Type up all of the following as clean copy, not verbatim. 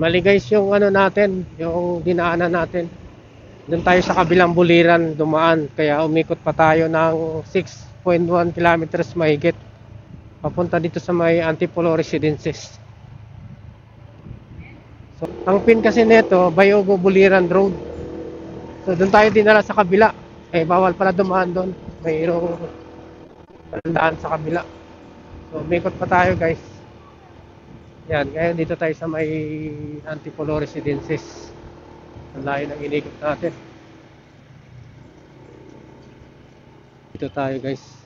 Mali guys yung ano natin, yung dinaanan natin. Doon tayo sa kabilang buliran dumaan, kaya umikot pa tayo ng 6.1 kilometers mahigit papunta dito sa may Antipolo Residences. So, ang pin kasi nito, Bayogo Buliran Road. So doon tayo dinala sa kabila. Eh bawal pala dumaan doon. Mayroong daan sa kabila. So umikot pa tayo guys. Yan, ngayon dito tayo sa may Antipolo Residences. Ang layo ng inikot natin. Dito tayo guys.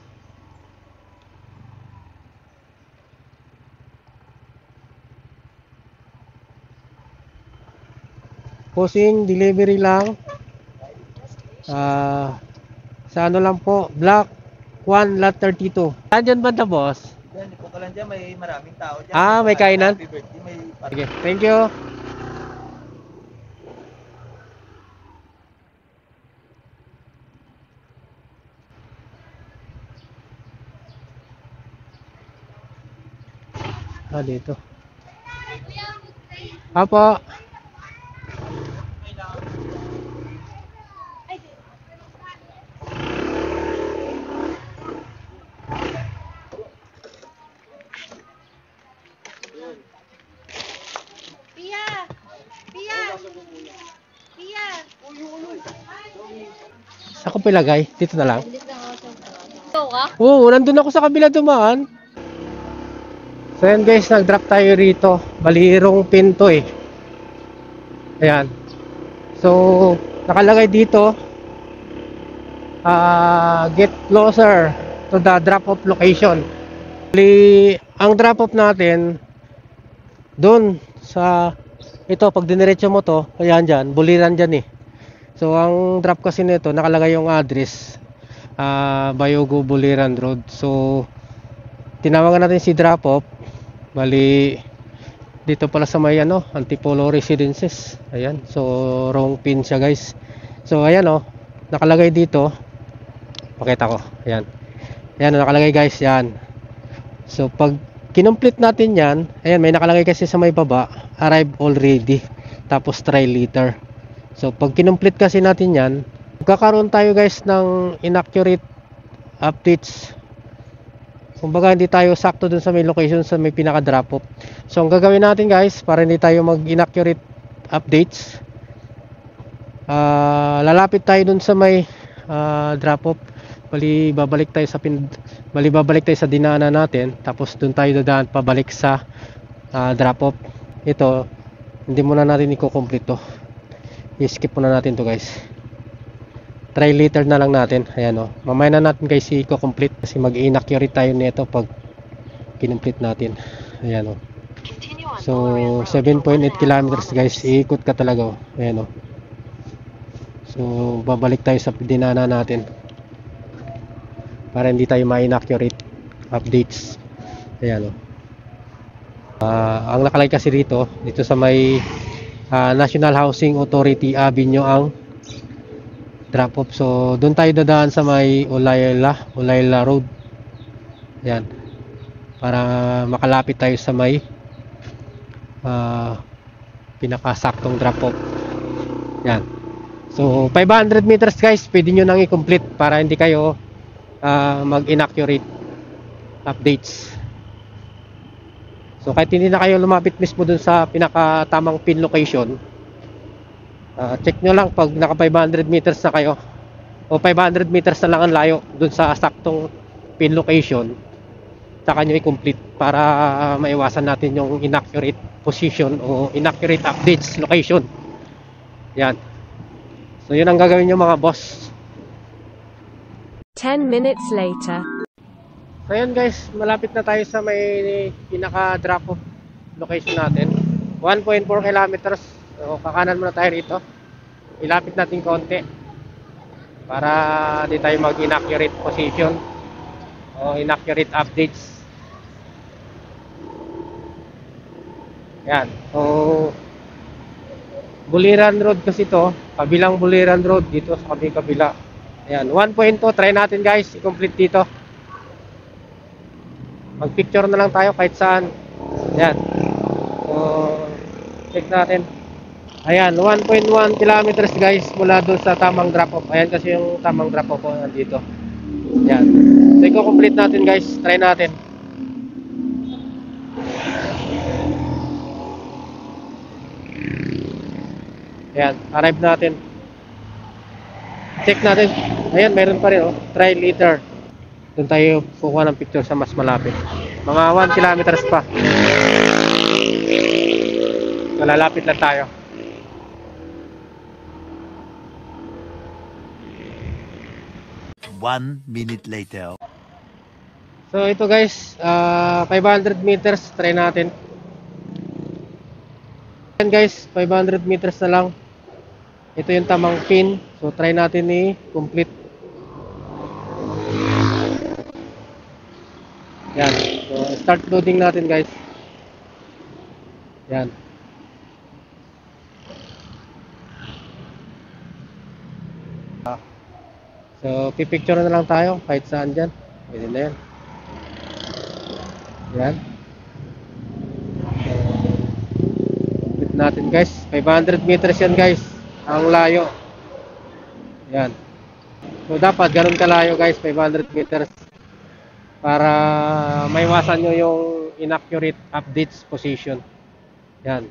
Posing delivery lang. Sa ano lang po, Block 1 Lot 32. Saan ba na boss? Yan, po ka lang dyan, may maraming tao dyan. May kainan? Happy birthday, may Sige, thank you. Dito. Apo. Saan ko pilagay? Dito na lang. Ito ka? Oo, nandun ako sa kabila dumaan. So yan guys, nag-drop tayo rito. Balirong pinto eh. Ayan. So, nakalagay dito. Get closer to the drop-off location. Ang drop-off natin, doon sa, ito, pag diniretso mo to, ayan dyan, buliran dyan eh. So, ang drop kasi nito, nakalagay yung address. Bayogo Buliran Road. So, tinawagan natin si drop-off. Bali, dito pala sa may Antipolo Residences. Ayan, so wrong pin siya guys. So ayan nakalagay dito. Pakita ko. Ayan. Ayan nakalagay guys, yan. So pag kinomplete natin yan, ayan may nakalagay kasi sa may baba, arrive already. Tapos try later. So pag kinomplete kasi natin yan, magkakaroon tayo guys ng inaccurate updates. Kumbaga hindi tayo sakto dun sa may location sa may pinaka drop off. So ang gagawin natin guys, para hindi tayo mag inaccurate updates, lalapit tayo dun sa may drop off. Bali babalik tayo sa dinaanan natin, tapos dun tayo dadaan pabalik sa drop off. Ito hindi muna natin i-complete to. I-skip muna natin to guys. Try later na lang natin. Ayan mamaya na natin guys i-complete kasi mag-inaccurate tayo nito pag kinomplete natin. Ayan so 7.8 kilometers guys, iikot ka talaga ayan so babalik tayo sa dinana natin para hindi tayo ma-inaccurate updates. Ayan ang nakalagay kasi dito sa may National Housing Authority Avenue ang drop off. So doon tayo dadaan sa may Ulayla Road. Yan. Para makalapit tayo sa may pinakasaktong drop off. Yan. So 500 meters guys, pwede nyo nang i-complete para hindi kayo mag-inaccurate updates. So kahit hindi na kayo lumapit mismo dun sa pinakatamang pin location, check nyo lang pag naka 500 meters na kayo o 500 meters na lang ang layo dun sa saktong pin location, saka nyo i-complete para maiwasan natin yung inaccurate position o inaccurate updates location. Yan. So yun ang gagawin nyo mga boss. 10 minutes later. So yun guys, malapit na tayo sa may pinaka drop off location natin. 1.4 kilometers. So kakanan muna tayo rito. Ilapit natin konti para di tayo mag inaccurate position o inaccurate updates. Yan. So Buliran Road kasi to, kabilang Buliran Road dito sa kabila. Ayan, 1.2, try natin guys i-complete dito. Mag picture na lang tayo kahit saan. Ayan. So Check natin. Ayan, 1.1 kilometers guys mula doon sa tamang drop off. Ayan kasi yung tamang drop off ko nandito. Ayan. So, i-complete natin guys. Try natin. Ayan, arrive natin. Check natin. Ayan, mayroon pa rin oh. Try later. Doon tayo kukuha ng picture sa mas malapit. Mga 1 kilometers pa. Malalapit lang tayo. One minute later. So ito guys, 500 meters. Try natin. Ayan guys, 500 meters na lang. Ito yung tamang pin. So try natin i-complete. Yan. So start loading natin guys. Yan. So pipicture na lang tayo kahit saan dyan. Pwede na yan. Yan. Complete natin guys. 500 meters yan guys. Ang layo. Yan. So dapat ganun kalayo guys, 500 meters. Para maiwasan nyo yung inaccurate updates position. Yan.